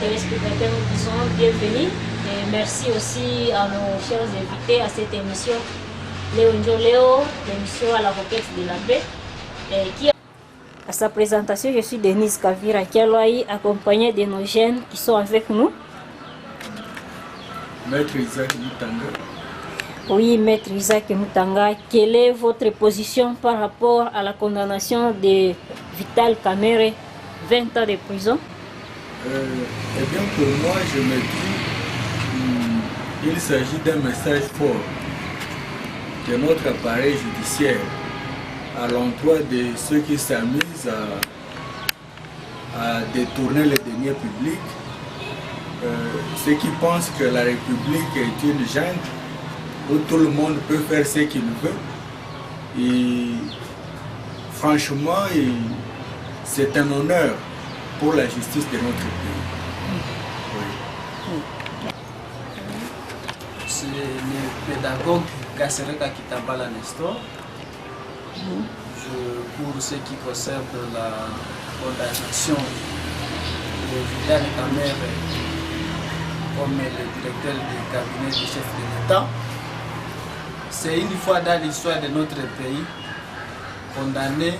téléspectateurs, nous disons bienvenue. Et merci aussi à nos chers invités à cette émission. Léo Njoleo, l'émission à la requête de la paix. Qui à sa présentation, je suis Denise Kavira Kialoaï, accompagnée de nos jeunes qui sont avec nous. Maître Isaac Mutanga. Oui, Maître Isaac Mutanga, quelle est votre position par rapport à la condamnation de Vital Kamerhe, 20 ans de prison? Eh bien, pour moi, je me dis qu'il s'agit d'un message fort de notre appareil judiciaire à l'endroit de ceux qui s'amusent à détourner les deniers publics, ceux qui pensent que la République est une jungle où tout le monde peut faire ce qu'il veut. Et franchement, c'est un honneur pour la justice de notre pays. Oui. C'est le pédagogue Kasereka Kitabala Nestor. Pour ce qui concerne la condamnation de Vital Kamerhe comme le directeur du cabinet du chef de l'État, c'est une fois dans l'histoire de notre pays condamner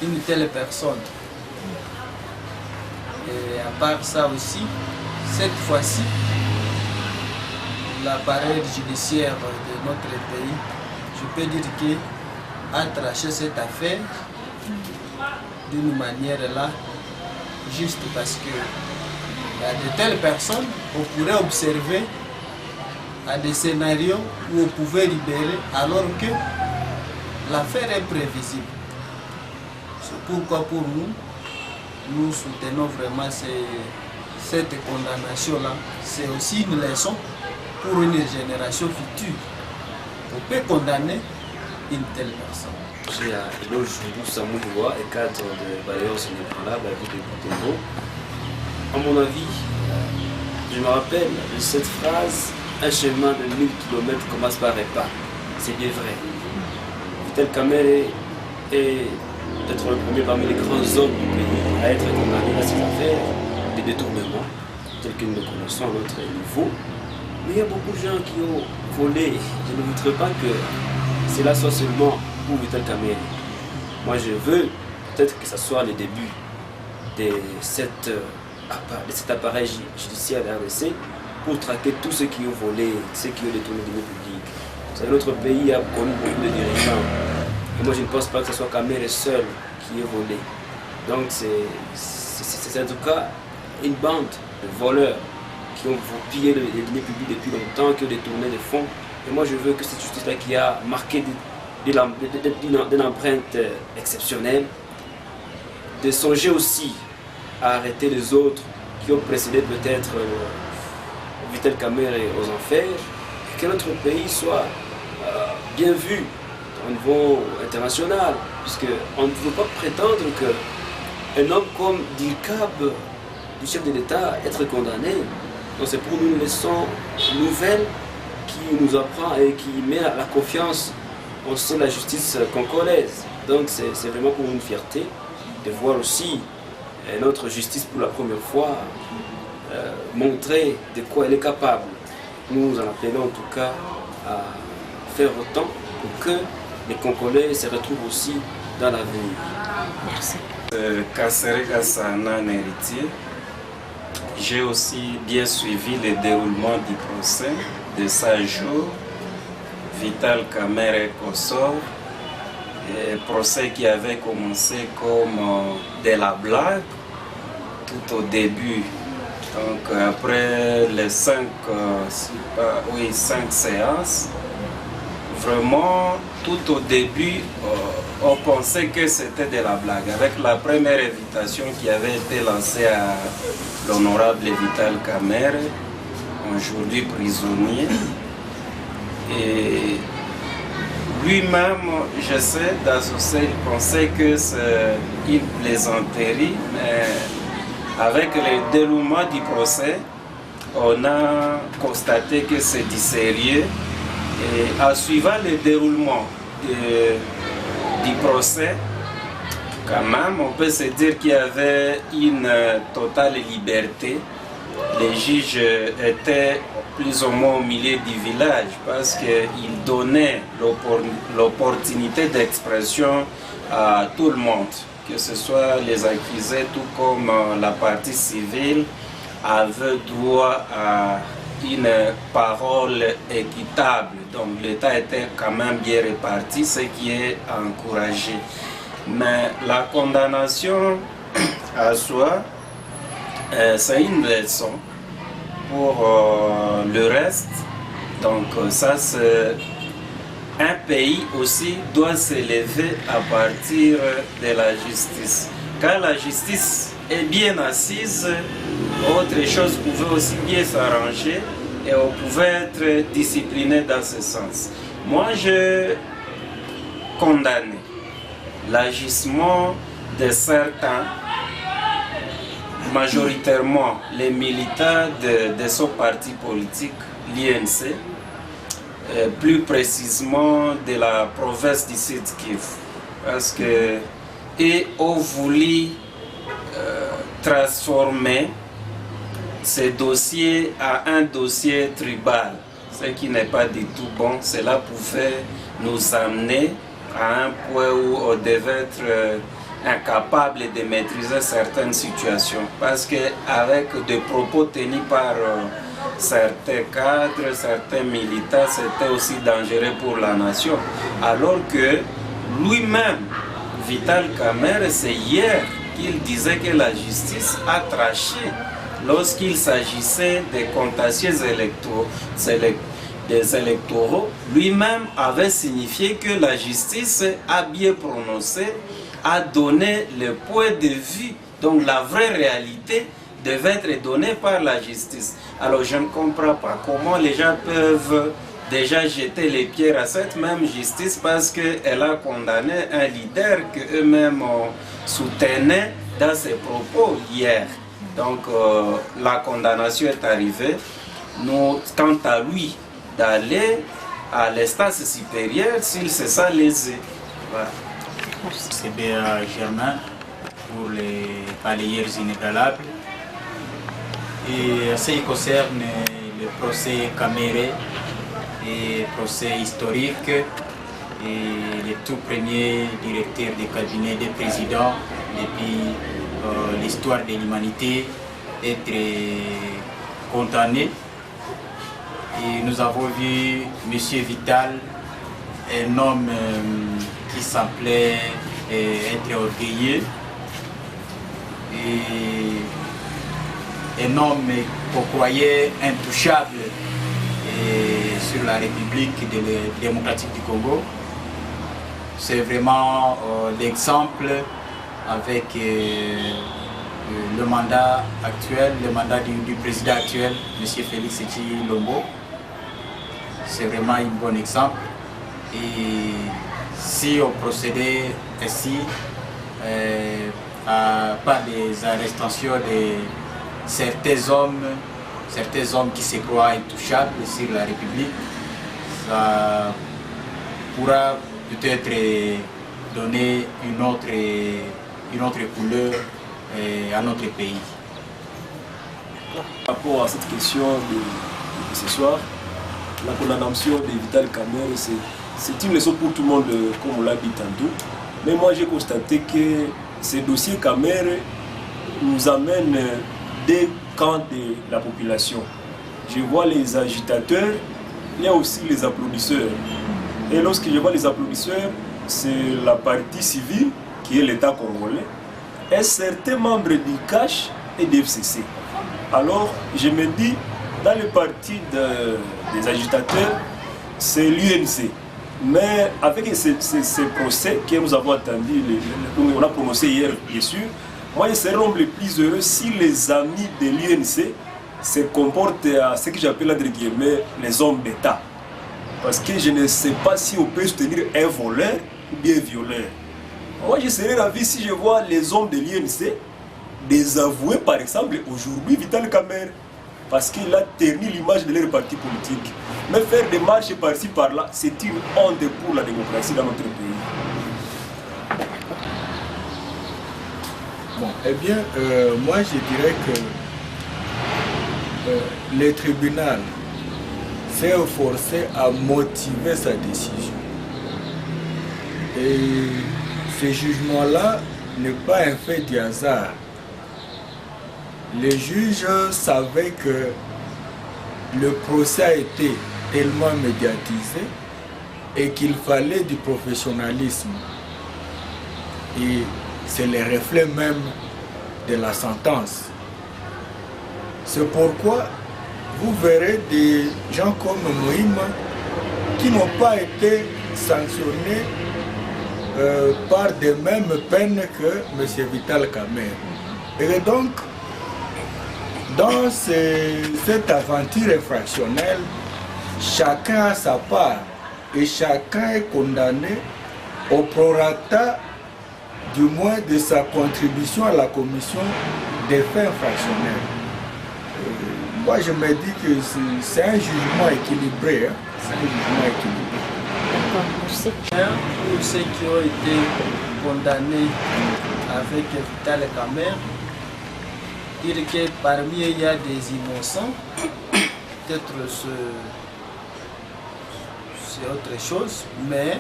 une telle personne. Et à part ça aussi, cette fois-ci, l'appareil judiciaire de notre pays, je peux dire que a tranché cette affaire d'une manière là juste parce que il y a de telles personnes on pourrait observer à des scénarios où on pouvait libérer alors que l'affaire est prévisible. C'est pourquoi pour nous soutenons vraiment cette condamnation là. C'est aussi une leçon pour une génération future. On peut condamner une telle personne. J'ai un éloge de Samoudoua et cadre de Balayeur Sénégalais, la ville de Butembo. À mon avis, je me rappelle de cette phrase, un chemin de 1000 km commence par un pas. C'est bien vrai. Vital Kamerhe est peut-être le premier parmi les grands hommes du pays à être condamné à ces affaires de détournement, tels que nous le connaissons à notre niveau. Mais il y a beaucoup de gens qui ont volé. Je ne voudrais pas que cela soit seulement pour Vital Kamerhe. Moi je veux peut-être que ce soit le début de cet appareil judiciaire de la RDC pour traquer tous ceux qui ont volé, ceux qui ont détourné des deniers publics. Vous savez, notre pays a connu beaucoup de dirigeants. Et moi je ne pense pas que ce soit Kamerhe seul qui ait volé. Donc c'est en tout cas une bande de voleurs qui ont pillé les deniers publics depuis longtemps, qui ont détourné des fonds. Et moi je veux que cette justice-là qui a marqué d'une empreinte exceptionnelle, de songer aussi à arrêter les autres qui ont précédé peut-être Vital Kamerhe aux enfers, et que notre pays soit bien vu au niveau international, puisqu'on ne peut pas prétendre qu'un homme comme Dilkab, du chef de l'État, être condamné. Donc c'est pour nous une leçon nouvelle qui nous apprend et qui met la confiance en ce, la justice congolaise. Donc c'est vraiment pour une fierté de voir aussi notre justice pour la première fois montrer de quoi elle est capable. Nous en appelons en tout cas à faire autant pour que les Congolais se retrouvent aussi dans l'avenir. Merci. Kasereka Sana héritier. J'ai aussi bien suivi le déroulement du procès de 5 jours. Vital Kamerhe Kosor, procès qui avait commencé comme de la blague tout au début. Donc après les 5 séances, vraiment tout au début on pensait que c'était de la blague. Avec la première invitation qui avait été lancée à l'honorable Vital Kamerhe, aujourd'hui prisonnier, et lui-même, je sais, d'associer, il pensait que c'est une plaisanterie, mais avec le déroulement du procès, on a constaté que c'est du sérieux. Et en suivant le déroulement du procès, Quand même, on peut se dire qu'il y avait une totale liberté. Les juges étaient plus ou moins au milieu du village parce qu'ils donnaient l'opportunité d'expression à tout le monde, que ce soit les accusés tout comme la partie civile avait droit à une parole équitable. Donc l'État était quand même bien réparti, ce qui est encouragé. Mais la condamnation à soi, c'est une leçon pour le reste. Donc ça, c'est un pays aussi doit s'élever à partir de la justice. Quand la justice est bien assise, autre chose pouvait aussi bien s'arranger et on pouvait être discipliné dans ce sens. Moi, je condamne l'agissement de certains, majoritairement les militants de ce parti politique, l'INC, plus précisément de la province du Sud Kivu, parce qu'ils ont voulu transformer ce dossier à un dossier tribal, ce qui n'est pas du tout bon. Cela pouvait nous amener à un point où on devait être incapable de maîtriser certaines situations, parce qu'avec des propos tenus par certains cadres, certains militants, c'était aussi dangereux pour la nation. Alors que lui-même, Vital Kamerhe, c'est hier qu'il disait que la justice a tranché lorsqu'il s'agissait des contentieux des électoraux. Lui-même avait signifié que la justice a bien prononcé, a donné le point de vue, donc la vraie réalité devait être donnée par la justice. Alors je ne comprends pas comment les gens peuvent déjà jeter les pierres à cette même justice parce qu'elle a condamné un leader qu'eux-mêmes soutenaient dans ses propos hier. Donc la condamnation est arrivée. Nous, quant à lui, d'aller à l'instance supérieure s'il se sent lésé. Voilà. C'est bien Germain pour les balayeurs inébranlables. Et ce qui concerne le procès Kamerhe et procès historique et le tout premier directeur du cabinet des présidents depuis l'histoire de l'humanité être condamné. Et nous avons vu M. Vital, un homme qui semblait être orgueilleux, et un homme qu'on croyait intouchable sur la République démocratique du Congo. C'est vraiment l'exemple avec le mandat actuel, le mandat du président actuel, M. Félix Tshilombo. C'est vraiment un bon exemple. Et si on procédait ainsi, par des arrestations de certains hommes qui se croient intouchables sur la République, ça pourra peut-être donner une autre couleur à notre pays. Par rapport à cette question de ce soir, la condamnation de Vital Kamerhe, c'est une leçon pour tout le monde, comme on l'a dit tantôt. Mais moi, j'ai constaté que ce dossier Kamerhe nous amène des camps de la population. Je vois les agitateurs, il y a aussi les applaudisseurs. Et lorsque je vois les applaudisseurs, c'est la partie civile qui est l'État congolais et certains membres du CACH et du FCC. Alors, je me dis, dans le parti des agitateurs, c'est l'UNC. Mais avec ces procès que nous avons attendus, on a prononcé hier, bien sûr, moi je serais l'homme le plus heureux si les amis de l'UNC se comportent à ce que j'appelle entre guillemets les hommes d'État. Parce que je ne sais pas si on peut soutenir un voleur ou bien un violeur. Moi je serais ravi si je vois les hommes de l'UNC désavouer par exemple aujourd'hui Vital Kamerhe. Parce qu'il a terni l'image de leur parti politique. Mais faire des marches par-ci par-là, c'est une honte pour la démocratie dans notre pays. Bon, eh bien, moi je dirais que le tribunal s'est forcé à motiver sa décision. Et ce jugement-là n'est pas un fait du hasard. Les juges savaient que le procès a été tellement médiatisé et qu'il fallait du professionnalisme. Et c'est le reflet même de la sentence. C'est pourquoi vous verrez des gens comme Moïma qui n'ont pas été sanctionnés par des mêmes peines que M. Vital Kamerhe. Et donc, dans cette aventure infractionnelle, chacun a sa part et chacun est condamné au prorata du moins de sa contribution à la commission des faits infractionnels. Moi je me dis que c'est un jugement équilibré. Hein? C'est un jugement équilibré. D'accord, merci. Pour ceux qui ont été condamnés avec Vital Kamerhe, dire que parmi eux il y a des innocents, peut-être c'est autre chose, mais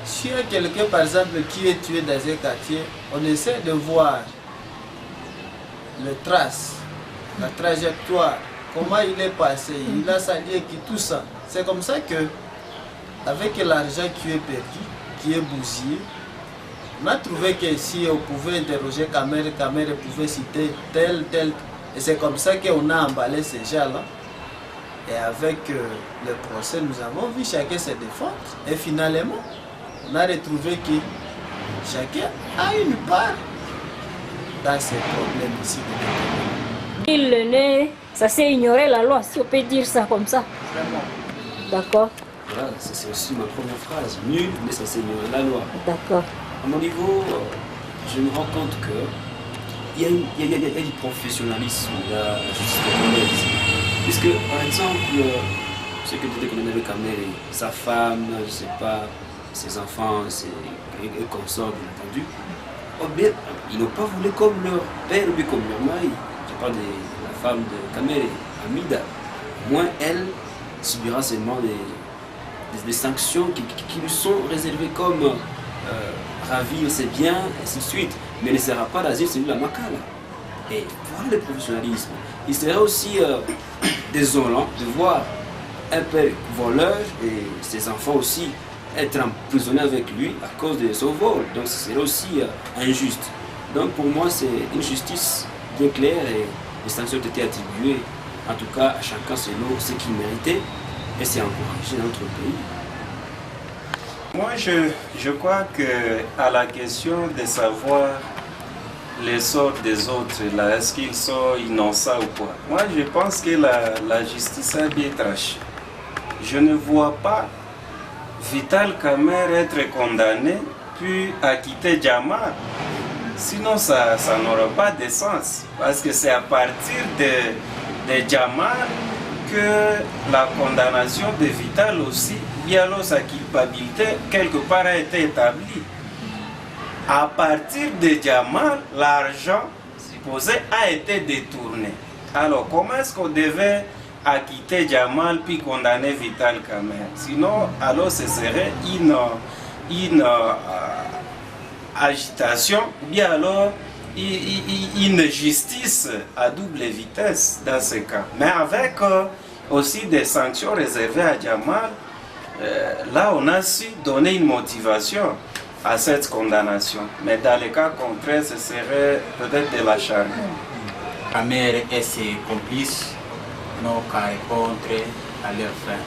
s'il y a quelqu'un par exemple qui est tué dans un quartier, on essaie de voir les traces, la trajectoire, comment il est passé, il a sali qui tout ça. C'est comme ça que, avec l'argent qui est perdu, qui est bousillé, on a trouvé que si on pouvait interroger Kamerhe, Kamerhe pouvait citer tel. Et c'est comme ça qu'on a emballé ces gens-là. Et avec le procès, nous avons vu chacun se défendre. Et finalement, on a retrouvé que chacun a une part dans ces problèmes ici. Il est né, ça c'est ignorer la loi, si on peut dire ça comme ça. D'accord. Voilà, c'est aussi ma première phrase. Nul n'est censé ignorer la loi. D'accord. À mon niveau, je me rends compte qu'il y a du professionnalisme dans la justice congolaise. Puisque, par exemple, ce que disait Colonel Kamerhe, sa femme, je ne sais pas, ses enfants, ses consorts, bien entendu, oh bien, ils n'ont pas voulu comme leur père ou comme leur mari. Je parle de la femme de Kamerhe, Amida. Au moins, elle subira seulement des sanctions qui lui sont réservées comme ravir ses biens, et ainsi de suite. Mais elle ne sera pas d'asile, c'est lui la Makala. Et voilà le professionnalisme. Il serait aussi désolant de voir un père voleur et ses enfants aussi être emprisonnés avec lui à cause de son vol. Donc ce serait aussi injuste. Donc pour moi c'est une justice bien claire et les sanctions ont été attribuées en tout cas à chacun selon ce qu'il méritait et c'est encouragé dans notre pays. Moi, je crois que à la question de savoir les sorts des autres, là, est-ce qu'ils sont innocents ou quoi, moi je pense que la justice a bien tranché. Je ne vois pas Vital Kamerhe être condamné puis acquitter Jamal. Sinon ça n'aura pas de sens. Parce que c'est à partir de Jamal que la condamnation de Vital aussi, bien alors sa culpabilité quelque part a été établie. À partir de Jamal, l'argent supposé a été détourné. Alors comment est-ce qu'on devait acquitter Jamal puis condamner Vital Kamerhe? Sinon, alors ce serait une agitation, ou bien alors une justice à double vitesse dans ce cas. Mais avec aussi des sanctions réservées à Jamal, là on a su donner une motivation à cette condamnation. Mais dans le cas contraire, ce serait peut-être de l'acharnement. Kamerhe et ses complices n'ont qu'à répondre à leur fin.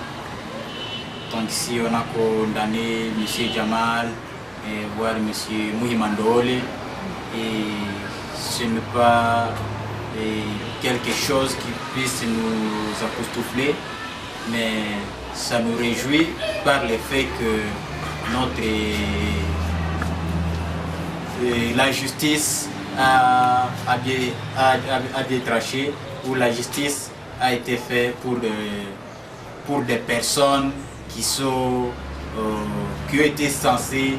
Donc ici on a condamné M. Jamal et voir M. Mouimandole et ce n'est pas quelque chose qui puisse nous époustoufler, mais ça nous réjouit par le fait que la justice a bien tranché, ou la justice a été faite pour des personnes qui ont été censées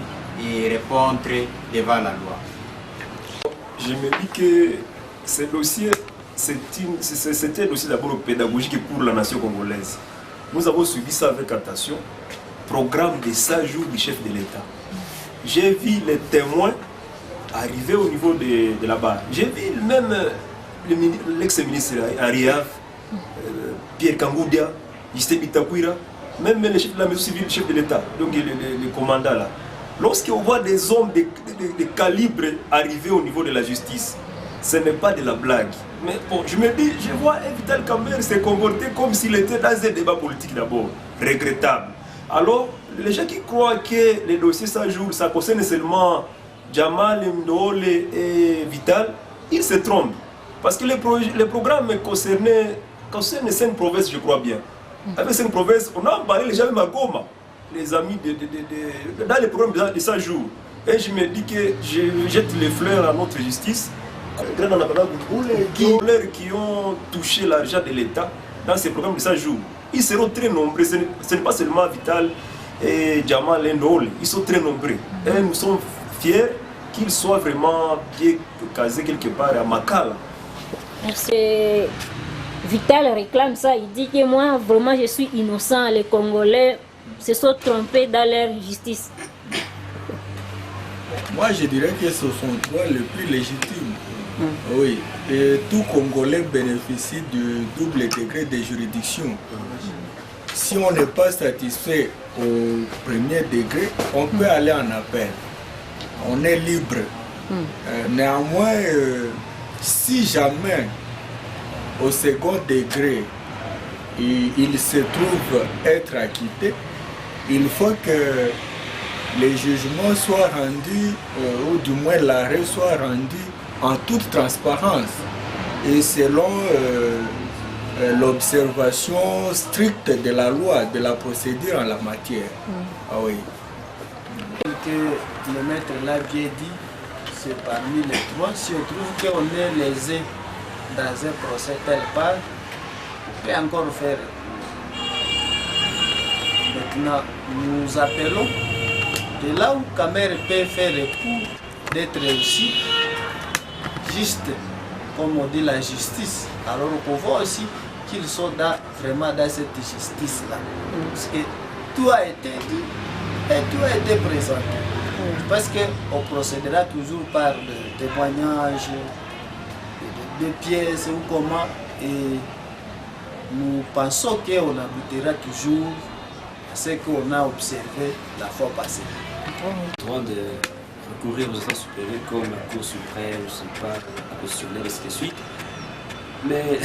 répondre devant la loi. je me dis que ce dossier, c'était un dossier d'abord pédagogique pour la nation congolaise. Nous avons suivi ça avec attention. Programme de 100 jours du chef de l'État. J'ai vu les témoins arriver au niveau de la barre. J'ai vu même l'ex-ministre Ariaf, Pierre Kangoudia, Justin Bitakwira, même le chef de la maison civile, le chef de l'État, donc le commandant là. Lorsqu'on voit des hommes de calibre arriver au niveau de la justice, ce n'est pas de la blague. Mais bon, je me dis, je vois Vital Kamerhe se comporter comme s'il était dans un débat politique d'abord, regrettable. Alors, les gens qui croient que les dossiers 100 jours, ça concerne seulement Jamal, Ndole et Vital, ils se trompent. Parce que les programmes concernent 5 provinces, je crois bien. Avec 5 provinces, on a emballé les gens même à Goma, les amis dans les programmes de 100 jours. Et je me dis que je jette les fleurs à notre justice. Qui ont touché l'argent de l'État dans ces programmes de 100 jours. Ils seront très nombreux. Ce n'est pas seulement Vital et Jamal et Ndole. Ils sont très nombreux. Et nous sommes fiers qu'ils soient vraiment bien casés quelque part à Makala. Merci. Vital réclame ça. Il dit que moi, vraiment, je suis innocent. Les Congolais se sont trompés dans leur justice. Moi, je dirais que ce sont droits le plus légitime. Oui, et tout Congolais bénéficie du double degré de juridiction. Si on n'est pas satisfait au premier degré, on peut aller en appel. On est libre. Néanmoins, si jamais au second degré, il se trouve être acquitté, il faut que les jugements soient rendus, ou du moins l'arrêt soit rendu en toute transparence et selon l'observation stricte de la loi, de la procédure en la matière. Ah oui. Que le maître l'a bien dit, c'est parmi les 3. Si on trouve qu'on est lésé dans un procès tel part, on peut encore faire. Maintenant, nous appelons de là où Kamerhe peut faire recours d'être réussi, juste comme on dit la justice. Alors on peut voir aussi qu'ils sont vraiment dans cette justice-là. Parce que tout a été dit et tout a été présenté. Parce qu'on procédera toujours par des témoignages, des pièces ou comment. Et nous pensons qu'on aboutira toujours à ce qu'on a observé la fois passée. Droit de recourir aux instances supérieures comme la Cour suprême, je ne sais pas, la constitutionnelle, et ainsi de suite. Mais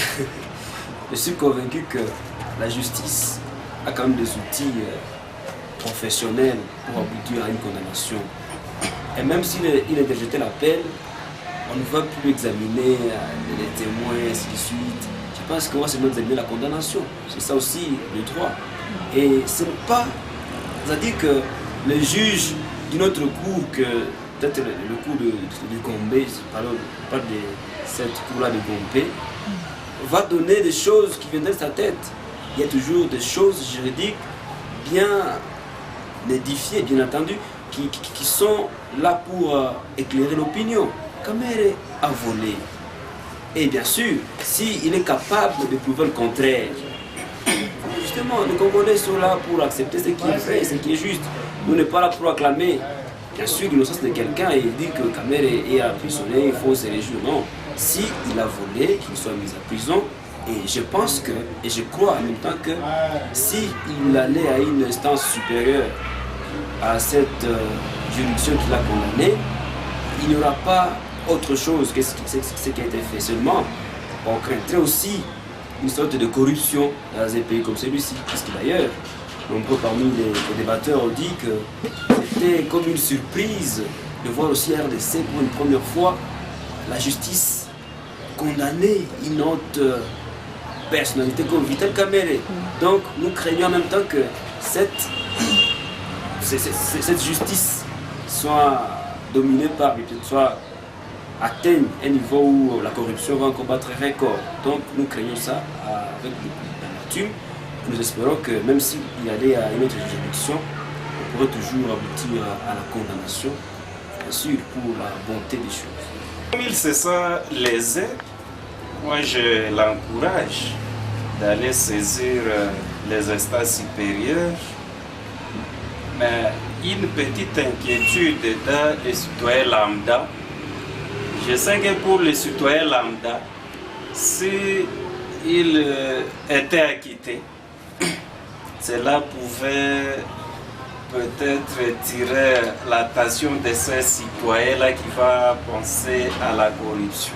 je suis convaincu que la justice a quand même des outils professionnels pour aboutir à une condamnation. Et même s'il est rejeté l'appel, on ne va plus examiner les témoins, et ainsi de suite. Je pense qu'on va seulement examiner la condamnation. C'est ça aussi le droit. Et ce n'est pas... C'est-à-dire que le juge d'une autre cour que peut-être le cours de Gombe, je parle de cette cour-là de Gombe, va donner des choses qui viennent de sa tête. Il y a toujours des choses juridiques bien édifiées, bien entendu, qui sont là pour éclairer l'opinion. Kamerhe a volé. Et bien sûr, s'il est capable de prouver le contraire, justement, les Congolais sont là pour accepter ce qui est vrai, ce qui est juste. Nous n'est pas là pour acclamer, bien sûr, l'innocence de quelqu'un et dire que Kamerhe est emprisonné, il faut se réjouir. Non. Si il a volé, qu'il soit mis en prison, et je pense que, et je crois en même temps que, si il allait à une instance supérieure à cette juridiction qu'il a condamnée, il n'y aura pas autre chose que ce qui a été fait. Seulement, on craindrait aussi une sorte de corruption dans un pays comme celui-ci, puisque d'ailleurs, nombreux parmi les débatteurs ont dit que c'était comme une surprise de voir aussi RDC pour une première fois la justice condamner une autre personnalité comme Vital Kamerhe. Donc nous craignons en même temps que cette justice soit dominée par, soit atteigne un niveau où la corruption va encore battre record. Donc nous craignons ça avec l'amertume. Nous espérons que même s'il y allait à une autre juridiction, on pourrait toujours aboutir à la condamnation, bien sûr, pour la bonté des choses. Comme il se sent lésé, moi je l'encourage d'aller saisir les instances supérieures. Mais une petite inquiétude dans les citoyens lambda. Je sais que pour les citoyens lambda, s'ils étaient acquittés, cela pouvait peut-être tirer l'attention de ces citoyens-là qui vont penser à la corruption.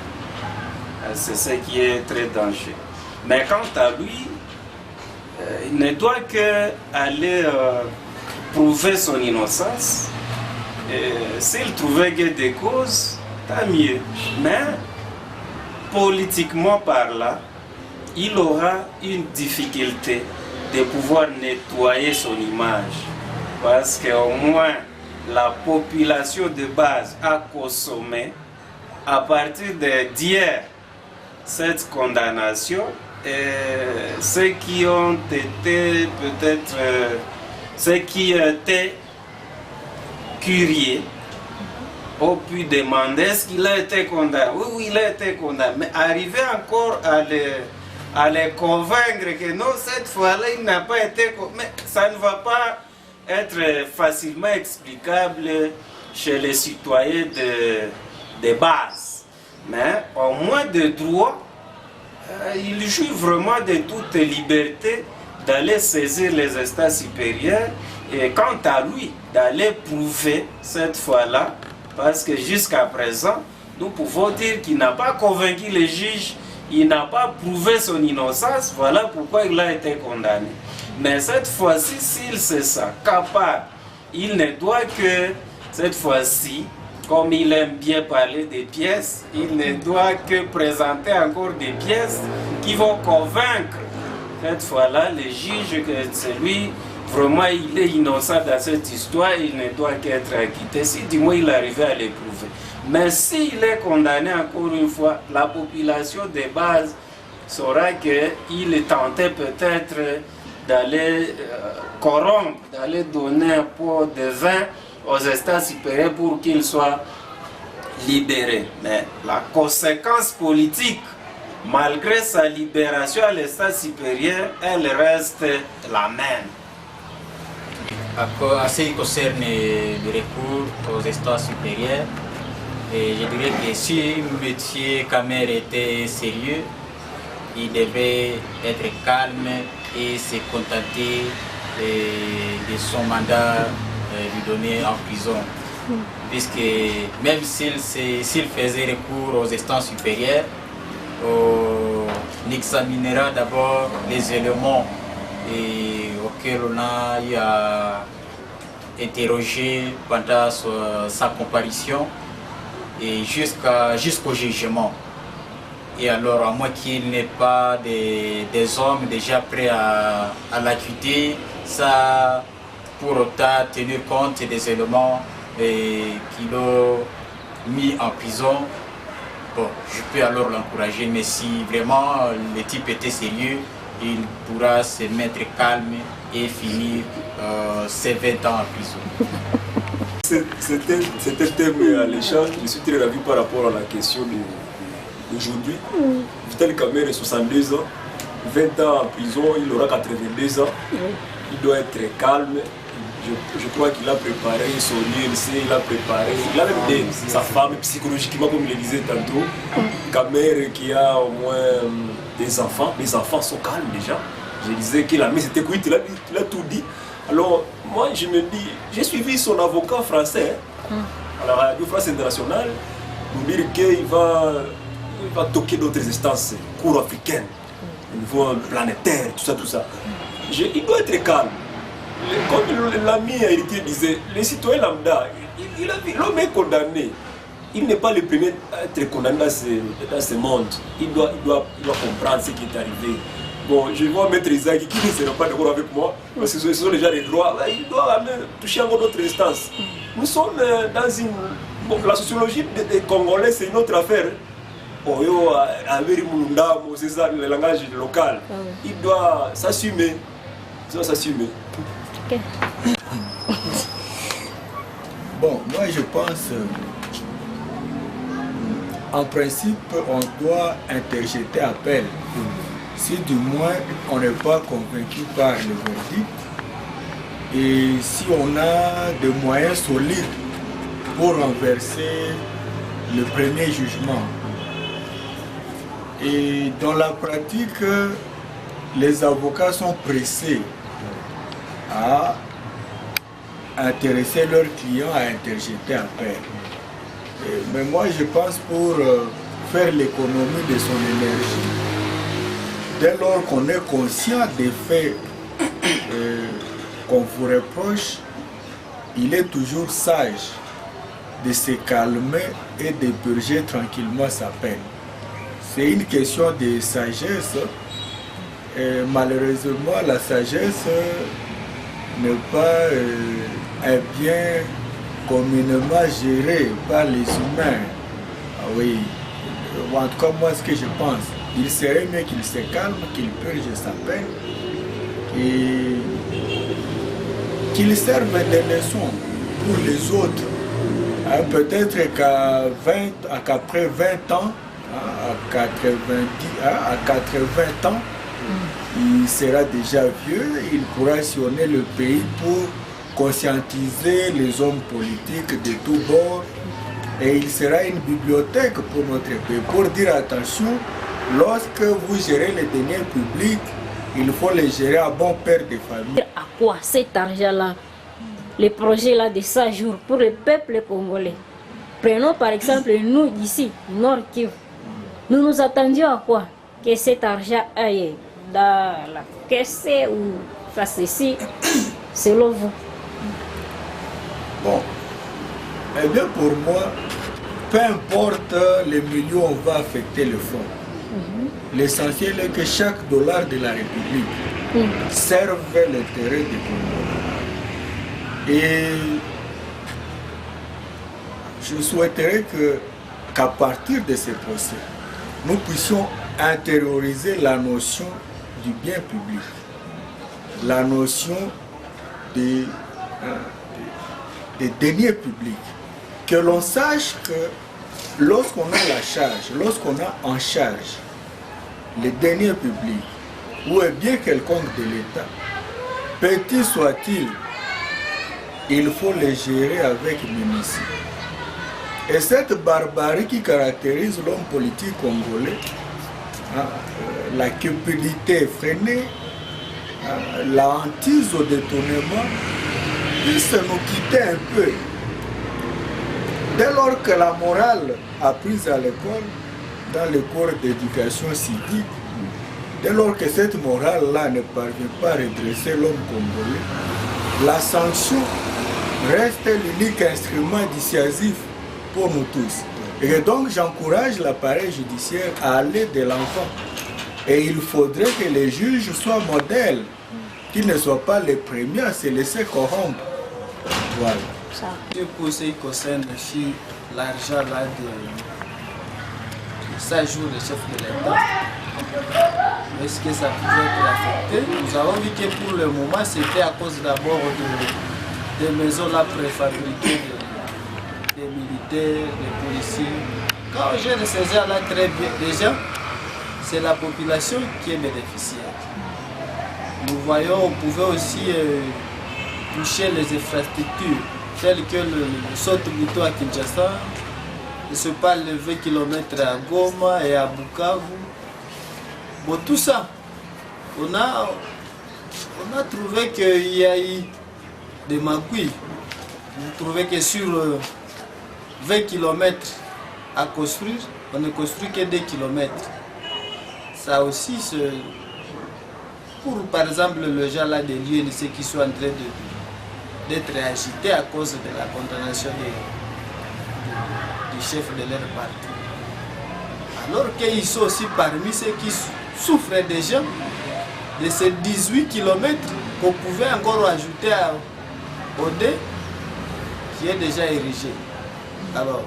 C'est ce qui est très dangereux. Mais quant à lui, il ne doit qu'aller prouver son innocence. S'il trouvait que des causes, tant mieux. Mais politiquement parlant, il aura une difficulté de pouvoir nettoyer son image. Parce qu'au moins la population de base a consommé à partir d'hier cette condamnation. Et ceux qui ont été peut-être, ceux qui étaient curieux ont pu demander est-ce qu'il a été condamné. Oui, il a été condamné. Mais arriver encore à les convaincre que non, cette fois-là, il n'a pas été condamné. Mais ça ne va pas être facilement explicable chez les citoyens de base. Mais au moins de droit, il jouit vraiment de toute liberté d'aller saisir les instances supérieures et quant à lui, d'aller prouver cette fois-là, parce que jusqu'à présent, nous pouvons dire qu'il n'a pas convaincu les juges, il n'a pas prouvé son innocence, voilà pourquoi il a été condamné. Mais cette fois-ci, s'il se sent capable, il ne doit que, cette fois-ci, comme il aime bien parler des pièces, il ne doit que présenter encore des pièces qui vont convaincre, cette fois-là, les juges que celui, vraiment, il est innocent dans cette histoire, il ne doit qu'être acquitté, si du moins il arrivait à le prouver. Mais s'il est condamné encore une fois, la population de base saura qu'il tentait peut-être d'aller corrompre, d'aller donner un pot de vin aux instances supérieures pour qu'il soit libéré. Mais la conséquence politique, malgré sa libération à l'instance supérieure, elle reste la même. En ce qui concerne le recours aux instances supérieures, et je dirais que si M. Kamer était sérieux, il devait être calme et se contenter de son mandat lui donner en prison. Puisque même s'il faisait recours aux instances supérieures, on examinera d'abord les éléments auxquels on a eu à interroger pendant sa comparution et jusqu'au jugement. Et alors, à moins qu'il n'ait pas des hommes déjà prêts à l'acquitter, ça pour autant tenir compte des éléments qui l'ont mis en prison, bon, je peux alors l'encourager, mais si vraiment le type était sérieux, il pourra se mettre calme et finir ses 20 ans en prison. C'était le thème à l'échange. Je suis très ravi par rapport à la question d'aujourd'hui. Vital Kamer est 62 ans, 20 ans en prison, il aura 82 ans. Il doit être calme. Je crois qu'il a préparé son ILC, il a même aidé sa femme psychologiquement, comme il le disait tantôt. Kamer qui a au moins des enfants, les enfants sont calmes déjà. Je disais que la messe était cuite, il a tout dit. Alors moi je me dis, j'ai suivi son avocat français à la radio France Internationale pour dire qu'il va toquer d'autres instances, cours africaines, au niveau planétaire, tout ça. Il doit être calme. Comme l'ami héritier disait, les citoyens lambda, l'homme est condamné. Il n'est pas le premier à être condamné dans ce monde. Il doit comprendre ce qui est arrivé. Bon, je vois Maître Isaac qui ne sera pas d'accord avec moi, parce que ce sont déjà les droits. Il doit toucher encore d'autres instances. Nous sommes dans une... Bon, la sociologie des Congolais, c'est une autre affaire. C'est ça, le langage local. Il doit s'assumer. Il doit s'assumer. Okay. Bon, moi je pense, en principe, on doit interjeter appel. Si du moins on n'est pas convaincu par le verdict, et si on a des moyens solides pour renverser le premier jugement. Et dans la pratique, les avocats sont pressés à intéresser leurs clients à interjeter appel. Mais moi, je pense pour faire l'économie de son énergie, dès lors qu'on est conscient des faits qu'on vous reproche, il est toujours sage de se calmer et de purger tranquillement sa peine. C'est une question de sagesse. Et malheureusement, la sagesse n'est pas un bien communément géré par les humains. Ah oui, en tout cas, moi, ce que je pense, il serait mieux qu'il se calme, qu'il purge sa peine et qu'il serve de leçon pour les autres. Hein, peut-être qu'après 20 ans, à 80 ans, il sera déjà vieux, il pourra sillonner le pays pour conscientiser les hommes politiques de tous bords et il sera une bibliothèque pour notre pays pour dire attention, lorsque vous gérez les deniers publics, il faut les gérer à bon père de famille. À quoi cet argent-là, les projets-là de 100 jours pour le peuple congolais? Prenons par exemple nous ici, Nord Kivu. Nous nous attendions à quoi? Que cet argent aille dans la caisse ou fasse ceci, selon vous? Bon, eh bien pour moi, peu importe les millions où on va affecter le fonds, l'essentiel est que chaque dollar de la République serve l'intérêt du Congo. Et je souhaiterais qu'à partir de ces procès, nous puissions intérioriser la notion du bien public, la notion des deniers publics, que l'on sache que lorsqu'on a la charge, lorsqu'on a en charge les deniers publics ou un bien quelconque de l'État, petit soit-il, il faut les gérer avec minutie. Et cette barbarie qui caractérise l'homme politique congolais, la cupidité effrénée, la hantise au détournement, puisse nous quitter un peu. Dès lors que la morale apprise à l'école, dans les cours d'éducation civique, dès lors que cette morale-là ne parvient pas à redresser l'homme congolais, la sanction reste l'unique instrument dissuasif pour nous tous. Et donc j'encourage l'appareil judiciaire à aller de l'enfant. Et il faudrait que les juges soient modèles, qu'ils ne soient pas les premiers à se laisser corrompre. Voilà. Pour ce qui concerne l'argent là de 5 jours de chef de l'État, est-ce que ça pouvait être affecté? Nous avons vu que pour le moment c'était à cause d'abord des maisons là préfabriquées des militaires, des policiers. Quand on gère ces gens là très bien, déjà c'est la population qui est bénéficiaire. Nous voyons, on pouvait aussi toucher les infrastructures telles que le saut-bouton à Kinshasa, ne se pas le 20 km à Goma et à Bukavu. Bon, tout ça, on a trouvé qu'il y a eu des magouilles. On trouvait que sur 20 km à construire, on ne construit que 2 km. Ça aussi, pour par exemple le genre là des lieux, ceux qui sont en train d'être agités à cause de la condamnation du chef de leur parti. Alors qu'ils sont aussi parmi ceux qui souffrent déjà de ces 18 km qu'on pouvait encore ajouter au dé qui est déjà érigé. Alors,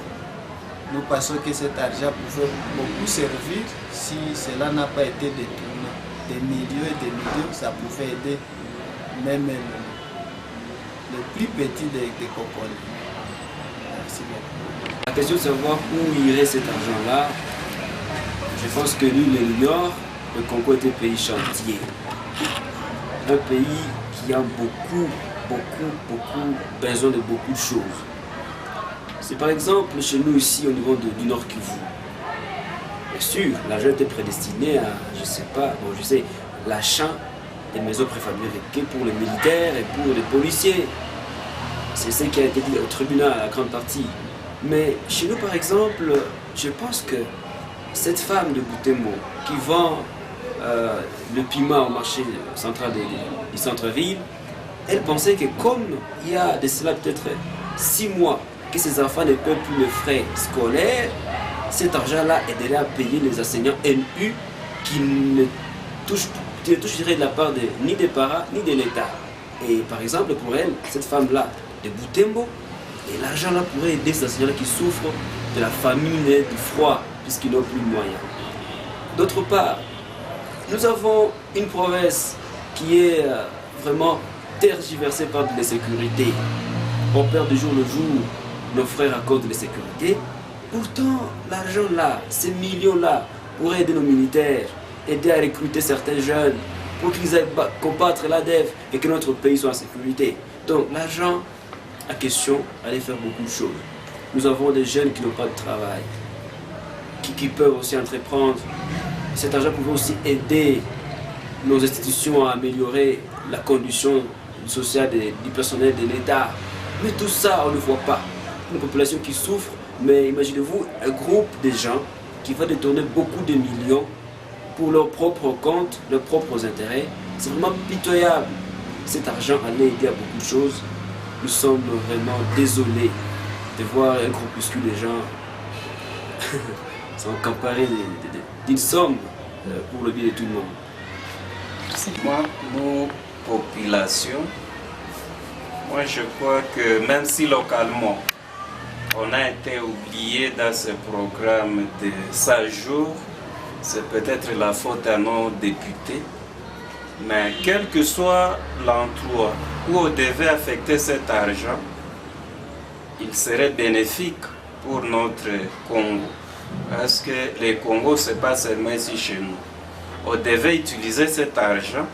nous pensons que cet argent pouvait beaucoup servir si cela n'a pas été détourné. Des millions et des millions, ça pouvait aider même le plus petit des Congolais. Merci beaucoup. question de savoir où irait cet argent-là, je pense que lui, il l'ignore. Le Congo est un pays chantier. Un pays qui a beaucoup besoin de beaucoup de choses. C'est par exemple chez nous ici au niveau du Nord Kivu. Bien sûr, l'argent était prédestiné à, je sais pas, bon je sais, l'achat des maisons préfabriquées pour les militaires et pour les policiers. C'est ce qui a été dit au tribunal à la grande partie. Mais chez nous par exemple, je pense que cette femme de Butembo qui vend le piment au marché central du centre-ville, elle pensait que comme il y a de cela peut-être 6 mois que ses enfants ne peuvent plus les frais scolaires, cet argent-là aiderait à payer les enseignants NU qui ne toucheraient de la part ni des parents ni de l'État. Et par exemple pour elle, cette femme-là de Butembo, et l'argent-là pourrait aider ces enseignants qui souffrent de la famine et du froid puisqu'ils n'ont plus de moyens. D'autre part, nous avons une province qui est vraiment tergiversée par de l'insécurité. On perd de jour le jour nos frères à cause de l'insécurité. Pourtant, l'argent là, ces millions-là, pourraient aider nos militaires, aider à recruter certains jeunes pour qu'ils aillent combattre l'ADF et que notre pays soit en sécurité. Donc l'argent, à question, allait faire beaucoup de choses. Nous avons des jeunes qui n'ont pas de travail, qui peuvent aussi entreprendre. Cet argent pouvait aussi aider nos institutions à améliorer la condition sociale du personnel de l'État. Mais tout ça, on ne le voit pas. Une population qui souffre, mais imaginez-vous un groupe de gens qui va détourner beaucoup de millions pour leur propre compte, leurs propres intérêts. C'est vraiment pitoyable. Cet argent allait aider à beaucoup de choses. Nous sommes vraiment désolés de voir un groupuscule de gens s'emparer d'une somme pour le bien de tout le monde. Moi, nos populations, moi je crois que même si localement on a été oublié dans ce programme de 100 jours, c'est peut-être la faute à nos députés, mais quel que soit l'endroit où on devait affecter cet argent, il serait bénéfique pour notre Congo. Parce que le Congo, ce n'est pas seulement ici chez nous. On devait utiliser cet argent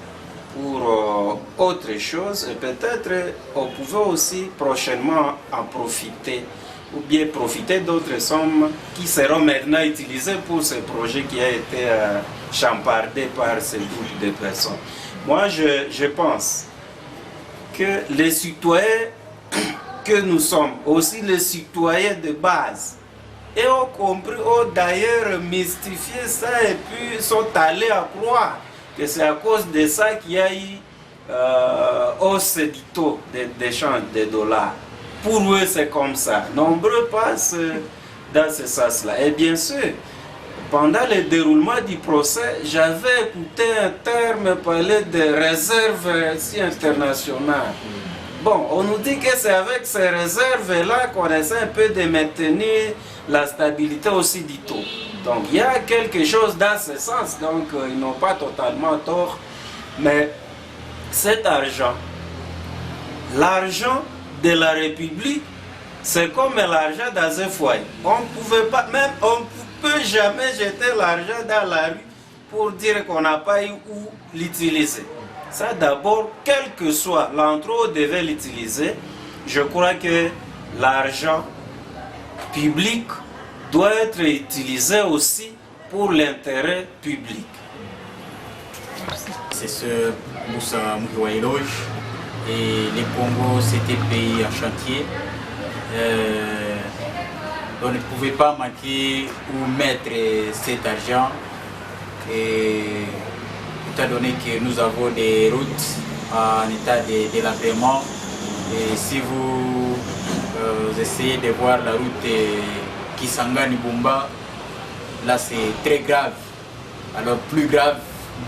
pour autre chose et peut-être on pouvait aussi prochainement en profiter ou bien profiter d'autres sommes qui seront maintenant utilisées pour ce projet qui a été champardé par ce groupe de personnes. Moi, je pense que les citoyens que nous sommes, aussi les citoyens de base, et ont compris, ont d'ailleurs mystifié ça et puis sont allés à croire que c'est à cause de ça qu'il y a eu hausse du taux d'échange des dollars. Pour eux, c'est comme ça. Nombreux passent dans ce sens-là. Et bien sûr, pendant le déroulement du procès, j'avais écouté un terme parler de réserves internationales. Bon, on nous dit que c'est avec ces réserves-là qu'on essaie un peu de maintenir la stabilité aussi du taux. Donc il y a quelque chose dans ce sens, donc ils n'ont pas totalement tort. Mais cet argent, l'argent de la République, c'est comme l'argent dans un foyer. On pouvait pas, même on ne peut jamais jeter l'argent dans la rue pour dire qu'on n'a pas eu où l'utiliser. Ça d'abord, quel que soit l'endroit où on devait l'utiliser, je crois que l'argent public doit être utilisé aussi pour l'intérêt public. C'est ce Moussa Mouhouaïloge. Et le Congo, c'était pays en chantier. On ne pouvait pas manquer où mettre cet argent. Et étant donné que nous avons des routes en état de délabrement, et si vous essayez de voir la route Kisangani-Bumba, là c'est très grave. Alors plus grave,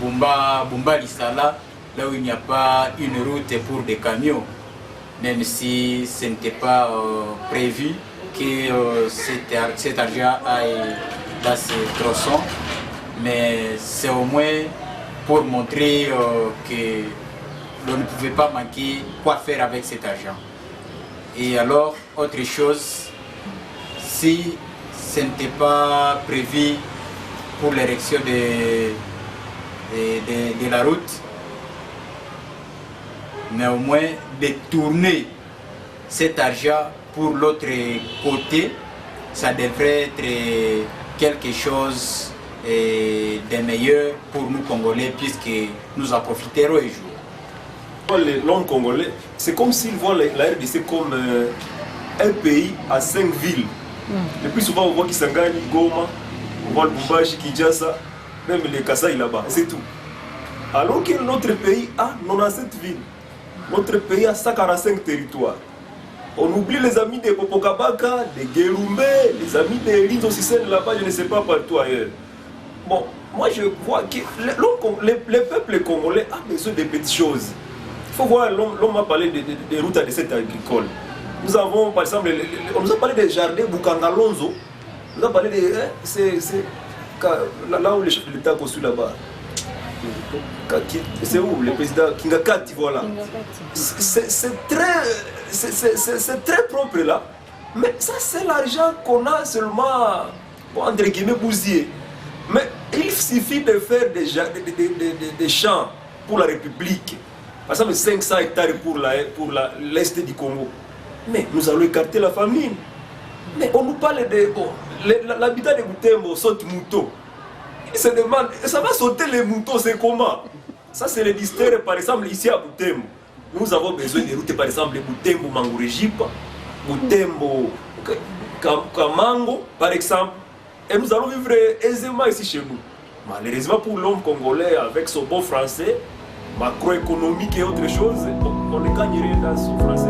Bumba-Lissala, là où il n'y a pas une route pour des camions, même si ce n'était pas prévu que cet argent aille dans ces tronçons, mais c'est au moins pour montrer que l'on ne pouvait pas manquer quoi faire avec cet argent. Et alors, autre chose, si ce n'était pas prévu pour l'érection de la route, mais au moins de tourner cet argent pour l'autre côté, ça devrait être quelque chose de meilleur pour nous Congolais, puisque nous en profiterons un jour. L'homme congolais, c'est comme s'il voit la RDC comme un pays à 5 villes. Le plus souvent, on voit Kisangani, Goma, on voit le Lubumbashi, Kinshasa, même les Kasaï là-bas, c'est tout. Alors que notre pays a 97 villes. Notre pays a 145 territoires. On oublie les amis de Popokabaka, de Guéloumé, les amis de Linzo Sissène là-bas, je ne sais pas partout ailleurs. Bon, moi je vois que le peuple congolais a besoin de petites choses. Il faut voir, l'homme a parlé des routes à descente agricole. Nous avons, par exemple, on nous a parlé des jardins Bukangalonzo. On nous a parlé de... là où le chef de l'État a construit là-bas. C'est où le président Kingakati, voilà. C'est très propre là. Mais ça, c'est l'argent qu'on a seulement, entre guillemets, bousillé. Mais il suffit de faire des champs pour la République. Par exemple, 500 hectares pour l'Est du Congo. Mais nous allons écarter la famine. Mais on nous parle de... l'habitat de Butembo saute mouton. Il se demande, ça va sauter les moutons, c'est comment? Ça, c'est le distère, par exemple, ici à Butembo. Nous avons besoin de routes, par exemple, Butembo Mangurejipa, Butembo Kamango, par exemple. Et nous allons vivre aisément ici chez nous. Malheureusement pour l'homme congolais, avec son bon français, macroéconomique et autre chose, on ne gagne rien dans son français.